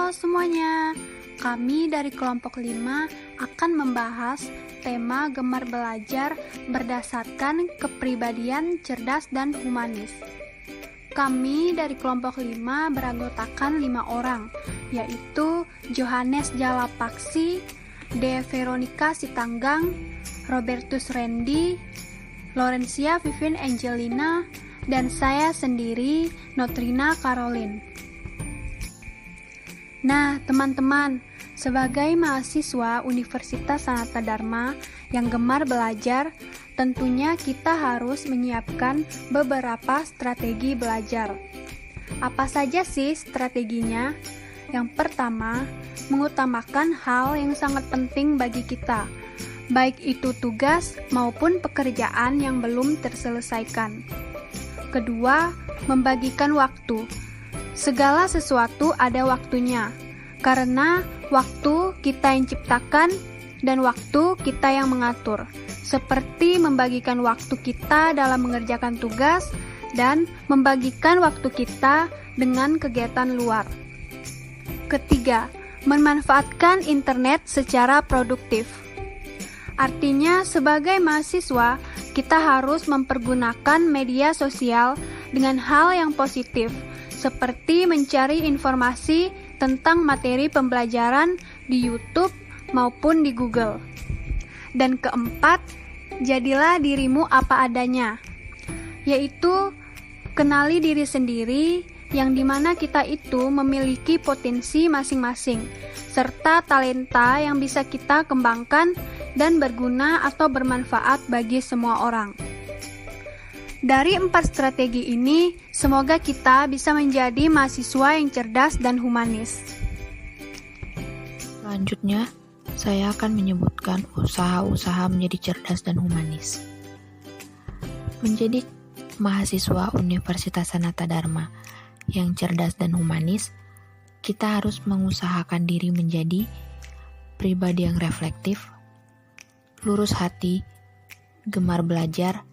Halo semuanya, kami dari kelompok 5 akan membahas tema gemar belajar berdasarkan kepribadian cerdas dan humanis. Kami dari kelompok 5 beranggotakan 5 orang, yaitu Johannes Jalapaksi, De Veronica Sitanggang, Robertus Randy, Laurencia Vivin Angelina, dan saya sendiri, Notrina Caroline. Nah, teman-teman, sebagai mahasiswa Universitas Sanata Dharma yang gemar belajar, tentunya kita harus menyiapkan beberapa strategi belajar. Apa saja sih strateginya? Yang pertama, mengutamakan hal yang sangat penting bagi kita, baik itu tugas maupun pekerjaan yang belum terselesaikan. Kedua, membagikan waktu. Segala sesuatu ada waktunya, karena waktu kita yang ciptakan dan waktu kita yang mengatur, seperti membagikan waktu kita dalam mengerjakan tugas dan membagikan waktu kita dengan kegiatan luar. Ketiga, memanfaatkan internet secara produktif. Artinya, sebagai mahasiswa, kita harus mempergunakan media sosial dengan hal yang positif, seperti mencari informasi tentang materi pembelajaran di YouTube maupun di Google. Dan keempat, jadilah dirimu apa adanya, yaitu kenali diri sendiri yang dimana kita itu memiliki potensi masing-masing, serta talenta yang bisa kita kembangkan dan berguna atau bermanfaat bagi semua orang. Dari 4 strategi ini, semoga kita bisa menjadi mahasiswa yang cerdas dan humanis. Selanjutnya, saya akan menyebutkan usaha-usaha menjadi cerdas dan humanis. Menjadi mahasiswa Universitas Sanata Dharma yang cerdas dan humanis, kita harus mengusahakan diri menjadi pribadi yang reflektif, lurus hati, gemar belajar,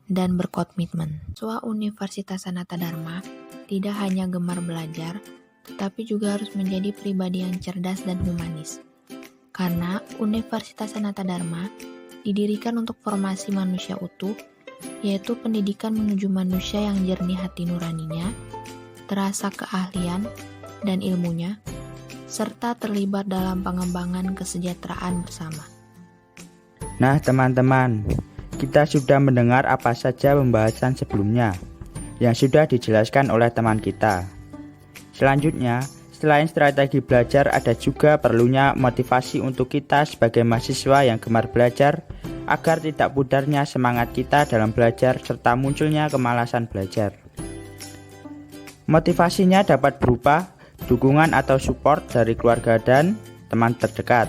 dan berkomitmen. Mahasiswa Universitas Sanata Dharma tidak hanya gemar belajar, tetapi juga harus menjadi pribadi yang cerdas dan humanis. Karena Universitas Sanata Dharma didirikan untuk formasi manusia utuh, yaitu pendidikan menuju manusia yang jernih hati nuraninya, terasa keahlian dan ilmunya, serta terlibat dalam pengembangan kesejahteraan bersama. Nah, teman-teman, kita sudah mendengar apa saja pembahasan sebelumnya yang sudah dijelaskan oleh teman kita. Selanjutnya, selain strategi belajar, ada juga perlunya motivasi untuk kita sebagai mahasiswa yang gemar belajar agar tidak pudarnya semangat kita dalam belajar serta munculnya kemalasan belajar. Motivasinya dapat berupa dukungan atau support dari keluarga dan teman terdekat,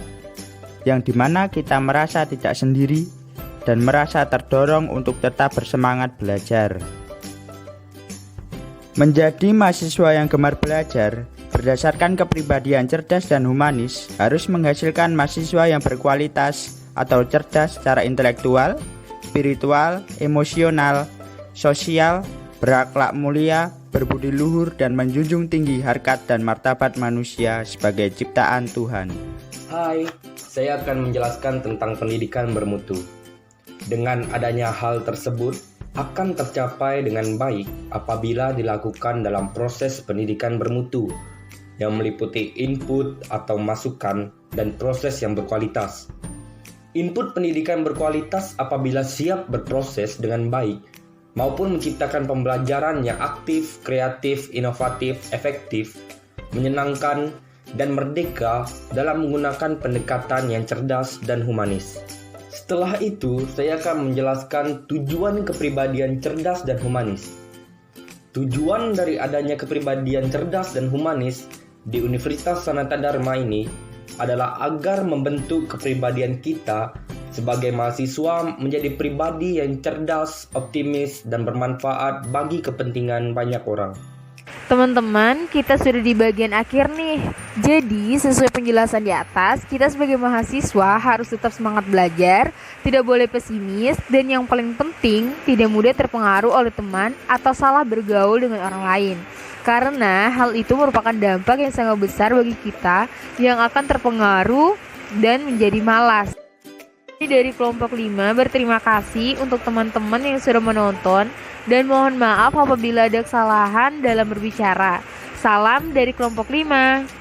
yang dimana kita merasa tidak sendiri dan merasa terdorong untuk tetap bersemangat belajar. Menjadi mahasiswa yang gemar belajar berdasarkan kepribadian cerdas dan humanis harus menghasilkan mahasiswa yang berkualitas atau cerdas secara intelektual, spiritual, emosional, sosial, berakhlak mulia, berbudi luhur, dan menjunjung tinggi harkat dan martabat manusia sebagai ciptaan Tuhan. Hai, saya akan menjelaskan tentang pendidikan bermutu. Dengan adanya hal tersebut akan tercapai dengan baik apabila dilakukan dalam proses pendidikan bermutu yang meliputi input atau masukan dan proses yang berkualitas. Input pendidikan berkualitas apabila siap berproses dengan baik maupun menciptakan pembelajaran yang aktif, kreatif, inovatif, efektif, menyenangkan, dan merdeka dalam menggunakan pendekatan yang cerdas dan humanis. Setelah itu, saya akan menjelaskan tujuan kepribadian cerdas dan humanis. Tujuan dari adanya kepribadian cerdas dan humanis di Universitas Sanata Dharma ini adalah agar membentuk kepribadian kita sebagai mahasiswa menjadi pribadi yang cerdas, optimis, dan bermanfaat bagi kepentingan banyak orang. Teman-teman, kita sudah di bagian akhir nih. Jadi, sesuai penjelasan di atas, kita sebagai mahasiswa harus tetap semangat belajar, tidak boleh pesimis, dan yang paling penting, tidak mudah terpengaruh oleh teman atau salah bergaul dengan orang lain. karena hal itu merupakan dampak yang sangat besar bagi kita yang akan terpengaruh dan menjadi malas. Dari kelompok 5 berterima kasih untuk teman-teman yang sudah menonton dan mohon maaf apabila ada kesalahan dalam berbicara. Salam dari kelompok 5.